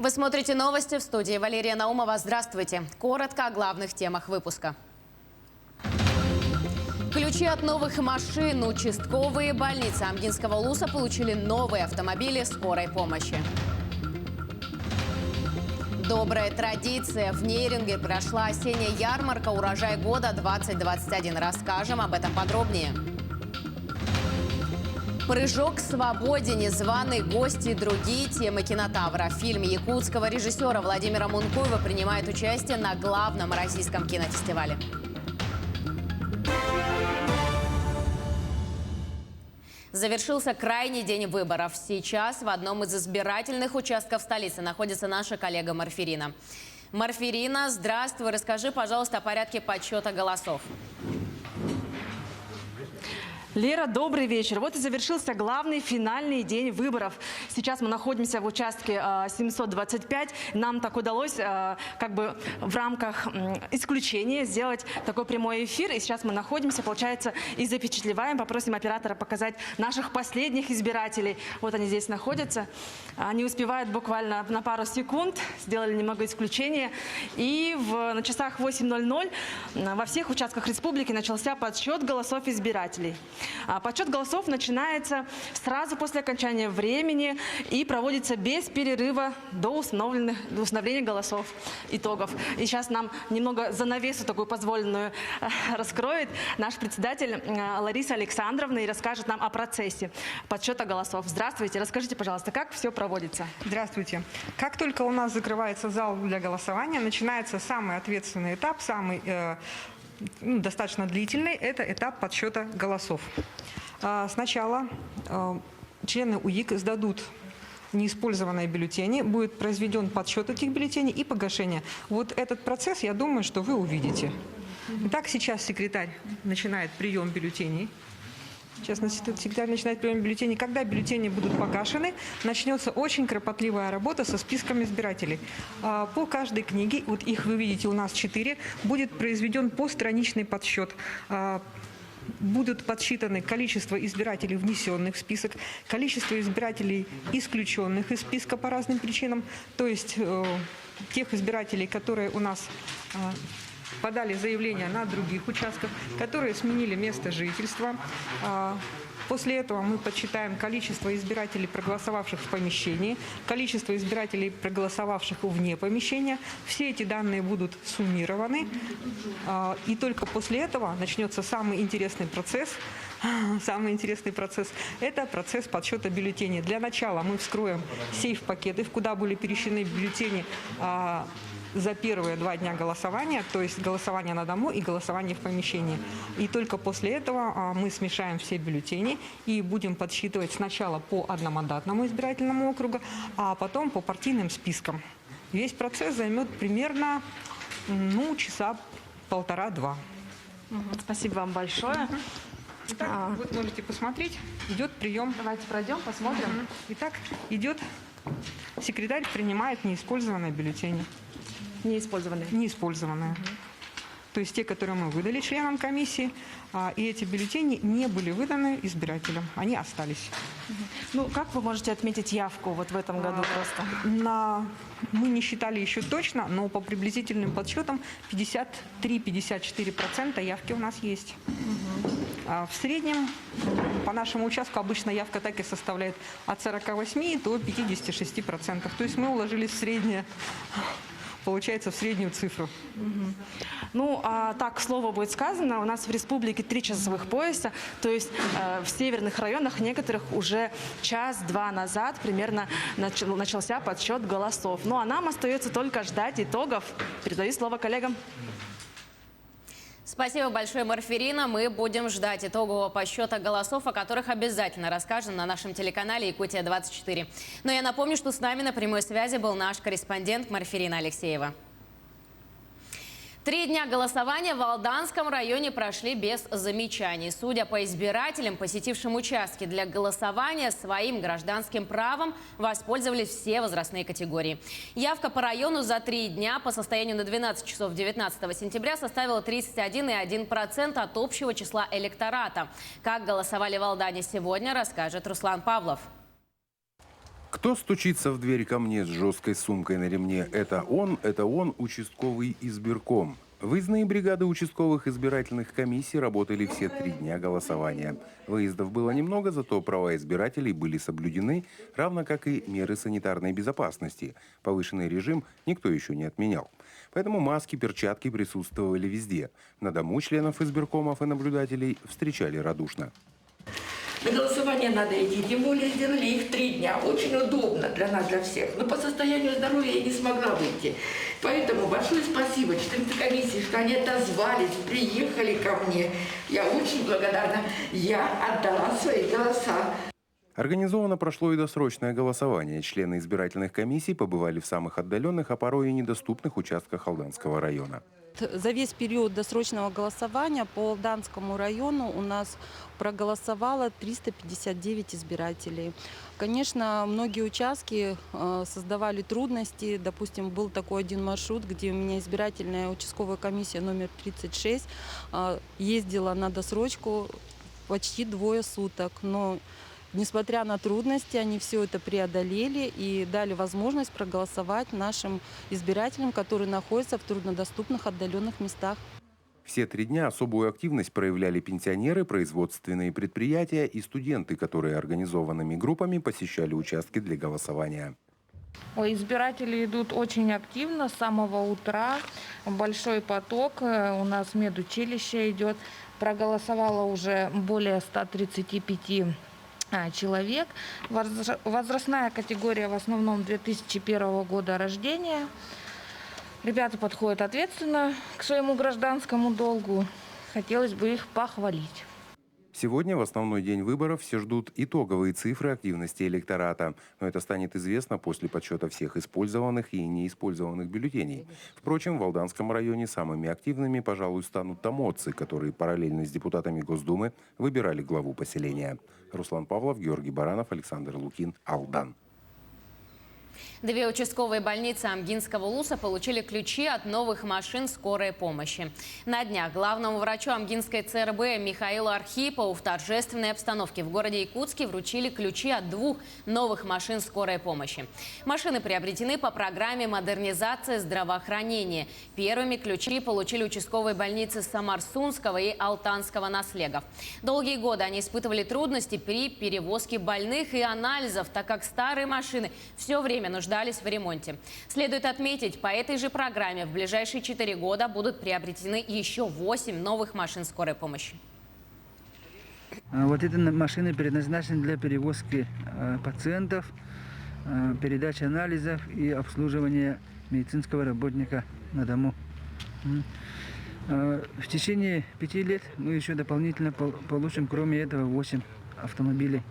Вы смотрите новости, в студии Валерия Наумова. Здравствуйте. Коротко о главных темах выпуска. Ключи от новых машин. Участковые больницы Амгинского улуса получили новые автомобили скорой помощи. Добрая традиция. В Нейринге прошла осенняя ярмарка «Урожай года 2021». Расскажем об этом подробнее. Прыжок к свободе, незваные гости и другие темы кинотавра. В фильме якутского режиссера Владимира Мункуева принимает участие на главном российском кинофестивале. Завершился крайний день выборов. Сейчас в одном из избирательных участков столицы находится наша коллега Марфирина. Марфирина, здравствуй. Расскажи, пожалуйста, о порядке подсчета голосов. Лера, добрый вечер. Вот и завершился главный финальный день выборов. Сейчас мы находимся в участке 725. Нам так удалось как бы в рамках исключения сделать такой прямой эфир. И сейчас мы находимся, получается, и запечатлеваем. Попросим оператора показать наших последних избирателей. Вот они здесь находятся. Они успевают буквально на пару секунд. Сделали немного исключения. И на часах 8:00 во всех участках республики начался подсчет голосов избирателей. Подсчет голосов начинается сразу после окончания времени и проводится без перерыва до установления голосов, итогов. И сейчас нам немного занавесу такую позволенную раскроет наш председатель Лариса Александровна и расскажет нам о процессе подсчета голосов. Здравствуйте, расскажите, пожалуйста, как все проводится? Здравствуйте. Как только у нас закрывается зал для голосования, начинается самый ответственный этап, самый достаточно длительный, это этап подсчета голосов. Сначала члены УИК сдадут неиспользованные бюллетени, будет произведен подсчет этих бюллетеней и погашение. Вот этот процесс, я думаю, что вы увидите. Итак, сейчас секретарь начинает прием бюллетеней. Сейчас секретарь начинает прием бюллетеней. Когда бюллетени будут погашены, начнется очень кропотливая работа со списком избирателей. По каждой книге, вот их вы видите, у нас 4, будет произведен постраничный подсчет. Будут подсчитаны количество избирателей, внесенных в список, количество избирателей, исключенных из списка по разным причинам, то есть тех избирателей, которые у нас подали заявление на других участках, которые сменили место жительства. После этого мы подсчитаем количество избирателей, проголосовавших в помещении, количество избирателей, проголосовавших вне помещения. Все эти данные будут суммированы. И только после этого начнется самый интересный процесс. Самый интересный процесс – это процесс подсчета бюллетеней. Для начала мы вскроем сейф-пакеты, куда были перемещены бюллетени за первые 2 дня голосования, то есть голосование на дому и голосование в помещении. И только после этого мы смешаем все бюллетени и будем подсчитывать сначала по одномандатному избирательному округу, а потом по партийным спискам. Весь процесс займет примерно часа 1,5-2. Спасибо вам большое. Итак, вот можете посмотреть, идет прием. Давайте пройдем, посмотрим. Итак, идет, секретарь принимает неиспользованные бюллетени. Неиспользованные. Неиспользованные. То есть те, которые мы выдали членам комиссии, и эти бюллетени не были выданы избирателям, они остались. Ну, как вы можете отметить явку вот в этом году просто? Мы не считали еще точно, но по приблизительным подсчетам 53-54% явки у нас есть. В среднем по нашему участку обычно явка так и составляет от 48 до 56%. То есть мы уложились в среднее, получается, в среднюю цифру. Ну, так, к слову будет сказано, у нас в республике 3 часовых пояса, то есть в северных районах некоторых уже час-два назад примерно начался подсчет голосов. Ну, а нам остается только ждать итогов. Передаю слово коллегам. Спасибо большое, Марфирина. Мы будем ждать итогового подсчета голосов, о которых обязательно расскажем на нашем телеканале «Якутия-24». Но я напомню, что с нами на прямой связи был наш корреспондент Марфирина Алексеева. 3 дня голосования в Алданском районе прошли без замечаний. Судя по избирателям, посетившим участки для голосования, своим гражданским правом воспользовались все возрастные категории. Явка по району за 3 дня по состоянию на 12 часов 19 сентября составила 31,1% от общего числа электората. Как голосовали в Алдане сегодня, расскажет Руслан Павлов. Кто стучится в дверь ко мне с жесткой сумкой на ремне? Это он, участковый избирком. Выездные бригады участковых избирательных комиссий работали все 3 дня голосования. Выездов было немного, зато права избирателей были соблюдены, равно как и меры санитарной безопасности. Повышенный режим никто еще не отменял. Поэтому маски, перчатки присутствовали везде. На дому членов избиркомов и наблюдателей встречали радушно. На голосование надо идти, тем более сделали их 3 дня. Очень удобно для нас, для всех. Но по состоянию здоровья я не смогла выйти. Поэтому большое спасибо 14 комиссии, что они отозвались, приехали ко мне. Я очень благодарна. Я отдала свои голоса. Организовано прошло и досрочное голосование. Члены избирательных комиссий побывали в самых отдаленных, а порой и недоступных участках Алданского района. За весь период досрочного голосования по Алданскому району у нас проголосовало 359 избирателей. Конечно, многие участки создавали трудности. Допустим, был такой один маршрут, где у меня избирательная участковая комиссия номер 36 ездила на досрочку почти 2 суток. Но несмотря на трудности, они все это преодолели и дали возможность проголосовать нашим избирателям, которые находятся в труднодоступных отдаленных местах. Все 3 дня особую активность проявляли пенсионеры, производственные предприятия и студенты, которые организованными группами посещали участки для голосования. Избиратели идут очень активно с самого утра. Большой поток. У нас медучилище идет. Проголосовало уже более 135 человек. Возрастная категория в основном 2001 года рождения. Ребята подходят ответственно к своему гражданскому долгу. Хотелось бы их похвалить. Сегодня, в основной день выборов, все ждут итоговые цифры активности электората. Но это станет известно после подсчета всех использованных и неиспользованных бюллетеней. Впрочем, в Алданском районе самыми активными, пожалуй, станут томодцы, которые параллельно с депутатами Госдумы выбирали главу поселения. Руслан Павлов, Георгий Баранов, Александр Лукин, Алдан. 2 участковые больницы Амгинского улуса получили ключи от новых машин скорой помощи. На днях главному врачу Амгинской ЦРБ Михаилу Архипову в торжественной обстановке в городе Якутске вручили ключи от 2 новых машин скорой помощи. Машины приобретены по программе модернизации здравоохранения. Первыми ключи получили участковые больницы Самарсунского и Алтанского наслегов. Долгие годы они испытывали трудности при перевозке больных и анализов, так как старые машины все время нуждались в ремонте. Следует отметить, по этой же программе в ближайшие 4 года будут приобретены еще 8 новых машин скорой помощи. Вот эти машины предназначены для перевозки пациентов, передачи анализов и обслуживания медицинского работника на дому. В течение 5 лет мы еще дополнительно получим, кроме этого, 8 автомобилей.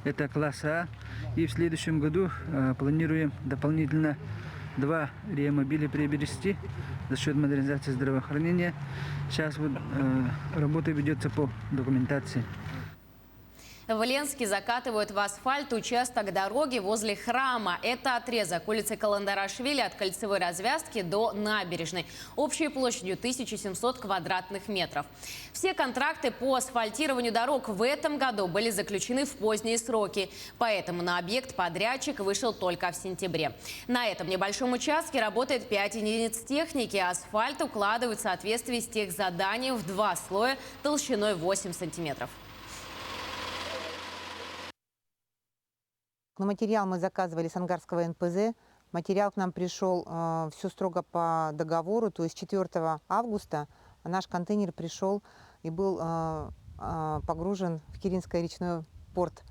Это класс А. И в следующем году планируем дополнительно 2 реамобиля приобрести за счет модернизации здравоохранения. Сейчас вот работа ведется по документации. В Ленске закатывают в асфальт участок дороги возле храма. Это отрезок улицы Каландарашвили от кольцевой развязки до набережной. Общей площадью 1700 квадратных метров. Все контракты по асфальтированию дорог в этом году были заключены в поздние сроки. Поэтому на объект подрядчик вышел только в сентябре. На этом небольшом участке работает 5 единиц техники. Асфальт укладывают в соответствии с техзаданием в 2 слоя толщиной 8 сантиметров. Но материал мы заказывали с Ангарского НПЗ. Материал к нам пришел все строго по договору, то есть 4 августа наш контейнер пришел и был погружен в Киринский речной порт.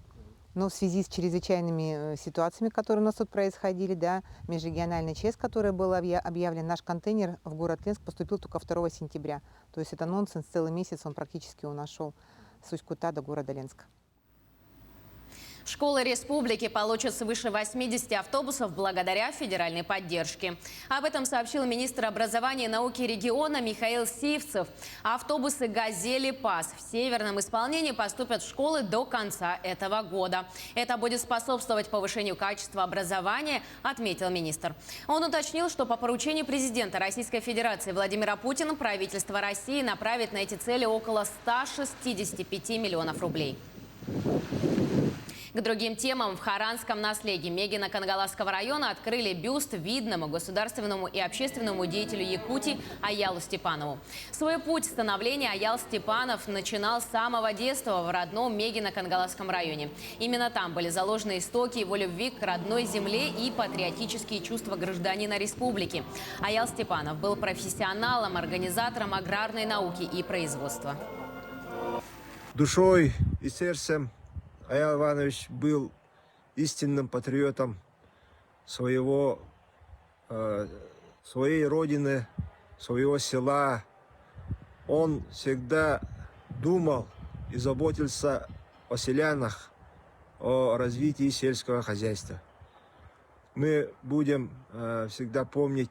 Но в связи с чрезвычайными ситуациями, которые у нас тут происходили, да, межрегиональный ЧС, который был объявлен, наш контейнер в город Ленск поступил только 2 сентября. То есть это нонсенс, целый месяц он практически нашел с Усть-Кута до города Ленска. Школы республики получат свыше 80 автобусов благодаря федеральной поддержке. Об этом сообщил министр образования и науки региона Михаил Сивцев. Автобусы «Газели Пас» в северном исполнении поступят в школы до конца этого года. Это будет способствовать повышению качества образования, отметил министр. Он уточнил, что по поручению президента Российской Федерации Владимира Путина правительство России направит на эти цели около 165 миллионов рублей. К другим темам. В Харанском наследии Мегино Кангаласского района открыли бюст видному государственному и общественному деятелю Якутии Аялу Степанову. Свой путь становления Аял Степанов начинал с самого детства в родном Мегино Кангаласском районе. Именно там были заложены истоки его любви к родной земле и патриотические чувства гражданина республики. Аял Степанов был профессионалом, организатором аграрной науки и производства. Душой и сердцем Аял Иванович был истинным патриотом своей родины, своего села. Он всегда думал и заботился о селянах, о развитии сельского хозяйства. Мы будем всегда помнить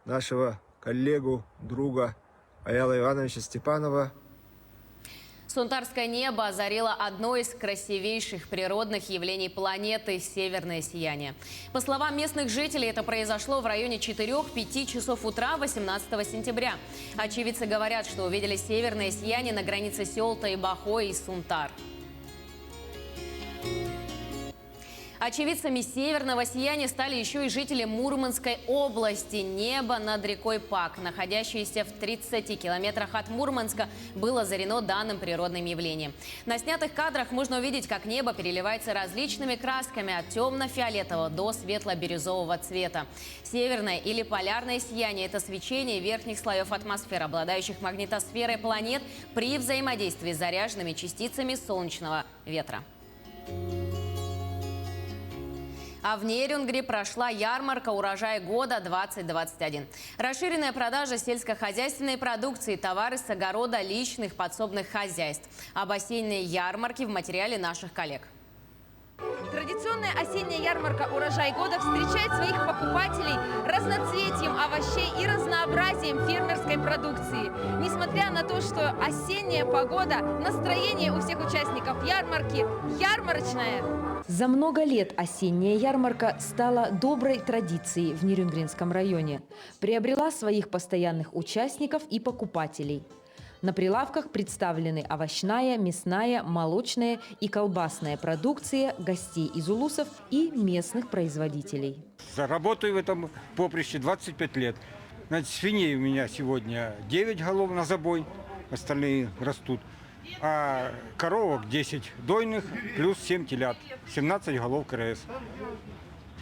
нашего коллегу, друга Аяла Ивановича Степанова. Сунтарское небо озарило одно из красивейших природных явлений планеты – северное сияние. По словам местных жителей, это произошло в районе 4-5 часов утра 18 сентября. Очевидцы говорят, что увидели северное сияние на границе сел Тайбахой и Сунтар. Очевидцами северного сияния стали еще и жители Мурманской области. Небо над рекой Пак, находящееся в 30 километрах от Мурманска, было озарено данным природным явлением. На снятых кадрах можно увидеть, как небо переливается различными красками от темно-фиолетового до светло-бирюзового цвета. Северное или полярное сияние – это свечение верхних слоев атмосферы, обладающих магнитосферой планет при взаимодействии с заряженными частицами солнечного ветра. А в Нерюнгри прошла ярмарка «Урожай года 2021». Расширенная продажа сельскохозяйственной продукции, товары с огорода личных подсобных хозяйств. Об осенней ярмарке в материале наших коллег. Традиционная осенняя ярмарка «Урожай года» встречает своих покупателей разноцветием овощей и разнообразием фермерской продукции. Несмотря на то, что осенняя погода, настроение у всех участников ярмарки ярмарочное. За много лет осенняя ярмарка стала доброй традицией в Нерюнгринском районе. Приобрела своих постоянных участников и покупателей. На прилавках представлены овощная, мясная, молочная и колбасная продукция гостей из улусов и местных производителей. Работаю в этом поприще 25 лет. Значит, свиней у меня сегодня 9 голов на забой, остальные растут. А коровок 10 дойных плюс 7 телят, 17 голов КРС.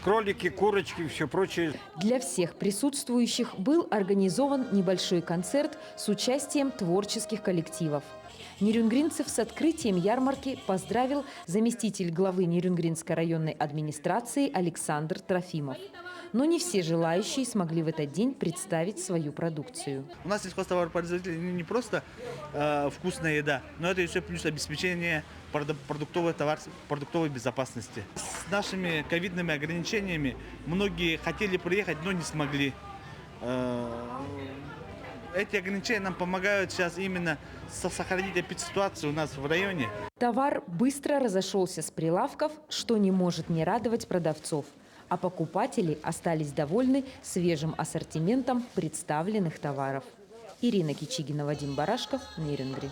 Кролики, курочки, все прочее. Для всех присутствующих был организован небольшой концерт с участием творческих коллективов. Нерюнгринцев с открытием ярмарки поздравил заместитель главы Нерюнгринской районной администрации Александр Трофимов. Но не все желающие смогли в этот день представить свою продукцию. У нас сельхозтоваропроизводители не просто вкусная еда, но это еще плюс обеспечение продуктовой безопасности. С нашими ковидными ограничениями многие хотели приехать, но не смогли. Эти ограничения нам помогают сейчас именно сохранить эпидситуацию у нас в районе. Товар быстро разошелся с прилавков, что не может не радовать продавцов. А покупатели остались довольны свежим ассортиментом представленных товаров. Ирина Кичигина, Вадим Барашков, Нерюнгри.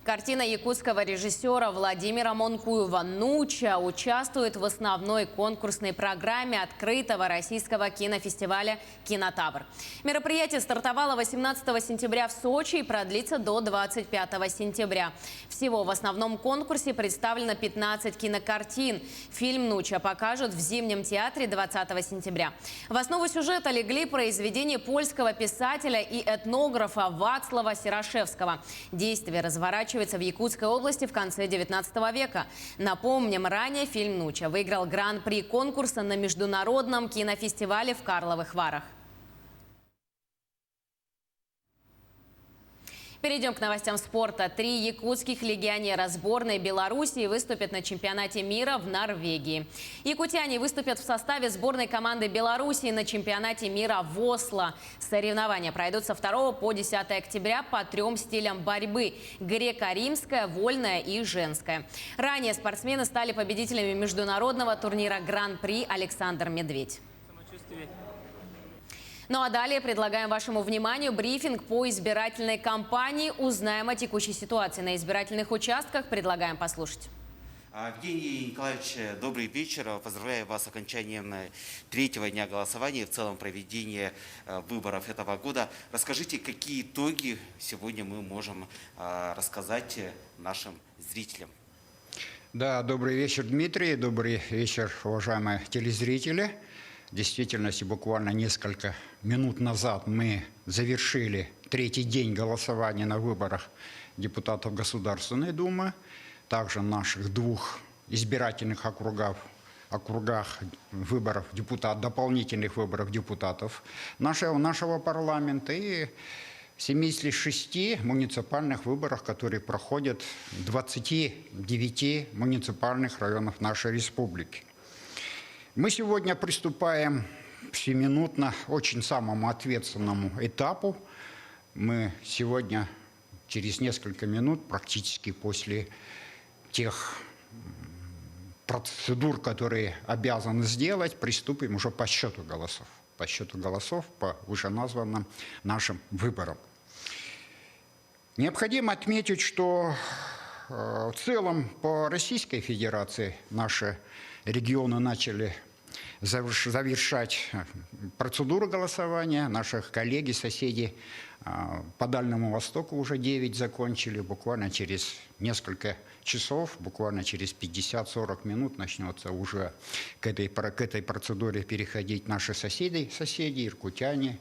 Картина якутского режиссера Владимира Монкуева «Нуча» участвует в основной конкурсной программе открытого российского кинофестиваля «Кинотавр». Мероприятие стартовало 18 сентября в Сочи и продлится до 25 сентября. Всего в основном конкурсе представлено 15 кинокартин. Фильм «Нуча» покажут в Зимнем театре 20 сентября. В основу сюжета легли произведения польского писателя и этнографа Вацлава Серашевского. Действие разворачивается в Якутской области в конце 19 века. Напомним, ранее фильм «Нуча» выиграл гран-при конкурса на международном кинофестивале в Карловых Варах. Перейдем к новостям спорта. 3 якутских легионера сборной Белоруссии выступят на чемпионате мира в Норвегии. Якутяне выступят в составе сборной команды Белоруссии на чемпионате мира в Осло. Соревнования пройдут со 2 по 10 октября по 3 стилям борьбы – греко-римская, вольная и женская. Ранее спортсмены стали победителями международного турнира Гран-при «Александр Медведь». Ну а далее предлагаем вашему вниманию брифинг по избирательной кампании. Узнаем о текущей ситуации на избирательных участках. Предлагаем послушать. Евгений Николаевич, добрый вечер. Поздравляю вас с окончанием третьего дня голосования и в целом проведения выборов этого года. Расскажите, какие итоги сегодня мы можем рассказать нашим зрителям? Да, добрый вечер, Дмитрий. Добрый вечер, уважаемые телезрители. В действительности, буквально несколько минут назад мы завершили третий день голосования на выборах депутатов Государственной Думы. Также в наших двух избирательных округах выборов дополнительных выборов депутатов нашего парламента и 76 муниципальных выборах, которые проходят в 29 муниципальных районах нашей республики. Мы сегодня приступаем всеминутно очень самому ответственному этапу. Мы сегодня через несколько минут, практически после тех процедур, которые обязаны сделать, приступим уже по счету голосов. По счету голосов по вышеназванным нашим выборам. Необходимо отметить, что в целом по Российской Федерации наши регионы начали завершать процедуру голосования. Наши коллеги, соседи по Дальнему Востоку уже 9 закончили. Буквально через несколько часов, буквально через 50-40 минут начнется уже к этой процедуре переходить наши соседи, иркутяне,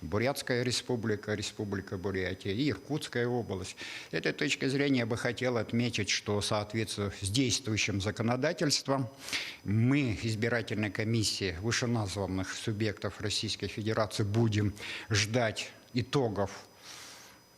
Бурятская республика, Республика Бурятия и Иркутская область. С этой точки зрения я бы хотел отметить, что в соответствии с действующим законодательством мы, избирательная комиссия вышеназванных субъектов Российской Федерации, будем ждать итогов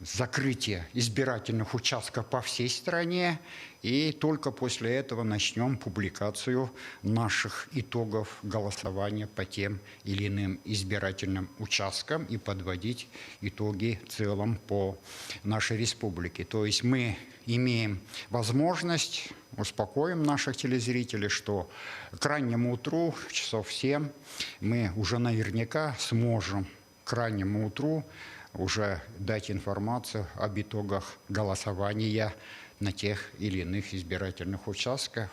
закрытия избирательных участков по всей стране, и только после этого начнем публикацию наших итогов голосования по тем или иным избирательным участкам и подводить итоги в целом по нашей республике. То есть мы имеем возможность, успокоим наших телезрителей, что к раннему утру, часов 7, мы уже наверняка сможем к раннему утру уже дать информацию об итогах голосования на тех или иных избирательных участках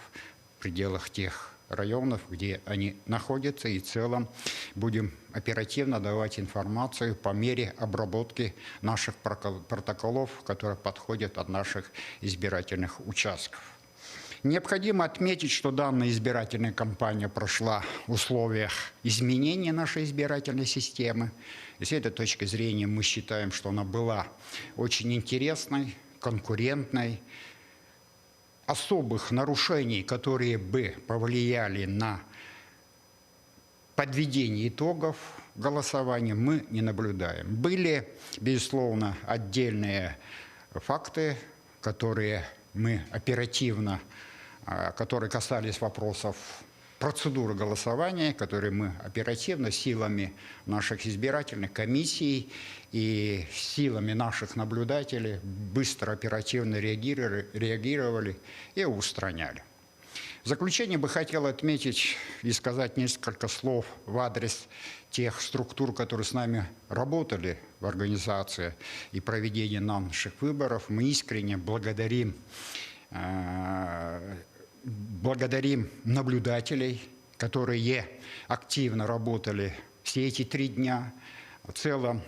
в пределах тех районов, где они находятся, и в целом будем оперативно давать информацию по мере обработки наших протоколов, которые подходят от наших избирательных участков. Необходимо отметить, что данная избирательная кампания прошла в условиях изменения нашей избирательной системы. И с этой точки зрения мы считаем, что она была очень интересной, конкурентной. Особых нарушений, которые бы повлияли на подведение итогов голосования, мы не наблюдаем. Были, безусловно, отдельные факты, которые мы оперативно, которые касались вопросов процедуры голосования, которые мы оперативно силами наших избирательных комиссий и силами наших наблюдателей быстро, оперативно реагировали и устраняли. В заключение бы хотел отметить и сказать несколько слов в адрес тех структур, которые с нами работали в организации и проведении наших выборов. Мы искренне благодарим наблюдателей, которые активно работали все эти 3 дня. В целом,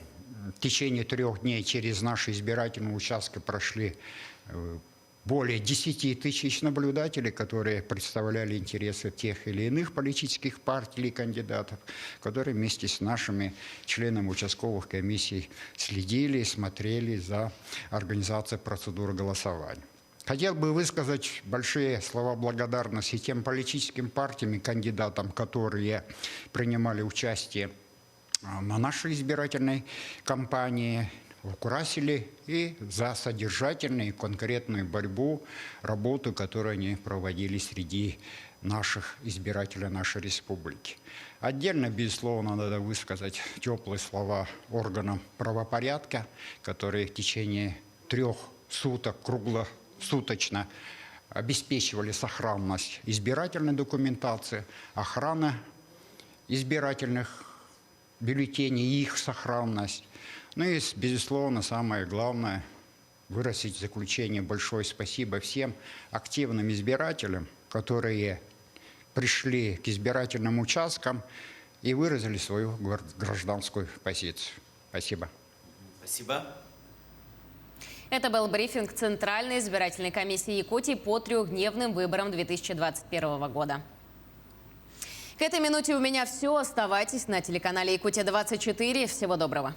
в течение 3 дней через наши избирательные участки прошли более 10 тысяч наблюдателей, которые представляли интересы тех или иных политических партий или кандидатов, которые вместе с нашими членами участковых комиссий следили и смотрели за организацией процедуры голосования. Хотел бы высказать большие слова благодарности тем политическим партиям и кандидатам, которые принимали участие на нашей избирательной кампании, украсили и за содержательную и конкретную борьбу, работу, которую они проводили среди наших избирателей нашей республики. Отдельно, безусловно, надо высказать теплые слова органам правопорядка, которые в течение 3 суток круглосуточно обеспечивали сохранность избирательной документации, охрана избирательных бюллетеней и их сохранность. Ну и, безусловно, самое главное, выразить в заключение большое спасибо всем активным избирателям, которые пришли к избирательным участкам и выразили свою гражданскую позицию. Спасибо. Спасибо. Это был брифинг Центральной избирательной комиссии Якутии по трехдневным выборам 2021 года. К этой минуте у меня все. Оставайтесь на телеканале Якутия-24. Всего доброго.